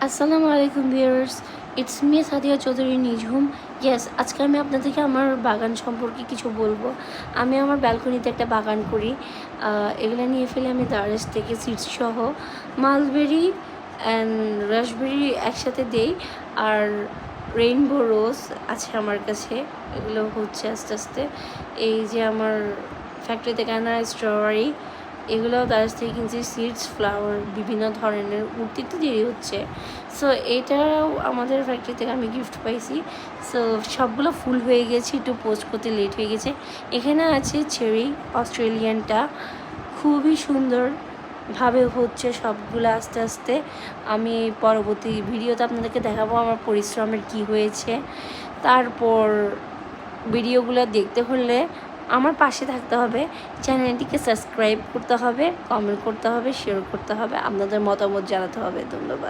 আসসালামু আলাইকুম viewers, it's me Sadia Chowdhury Nijhum. Yes, আজকে আমি আপনাদেরকে আমার বাগান সম্পর্কে কিছু বলবো। আমি আমার ব্যালকনিতে একটা বাগান করি। এগুলো নিয়ে ফেলে আমি দারাজ থেকে সিডস সহ মালবেরি অ্যান্ড রাসবেরি একসাথে দেই। আর রেইনবো রোজ আছে আমার কাছে, এগুলো হচ্ছে আস্তে আস্তে। এই যে আমার ফ্যাক্টরি থেকে আনা স্ট্রবেরি, এগুলোও দারাজ থেকে কিনছি। সিডস, ফ্লাওয়ার, বিভিন্ন ধরনের উঠতে দেরি হচ্ছে। সো এটাও আমাদের ফ্যাক্টরি থেকে আমি গিফট পাইছি। সো সবগুলো ফুল হয়ে গেছে, একটু পোস্ট করতে লেট হয়ে গেছে। এখানে আছে চেরি অস্ট্রেলিয়ানটা, খুবই সুন্দরভাবে হচ্ছে সবগুলো আস্তে আস্তে। আমি পরবর্তী ভিডিওতে আপনাদেরকে দেখাবো আমার পরিশ্রমের কি হয়েছে। তারপর ভিডিওগুলো দেখতে হলে আমার পাশে থাকতে হবে, চ্যানেলটিকে সাবস্ক্রাইব করতে হবে, কমেন্ট করতে হবে, শেয়ার করতে হবে, আপনাদের মতামত জানাতে হবে। ধন্যবাদ।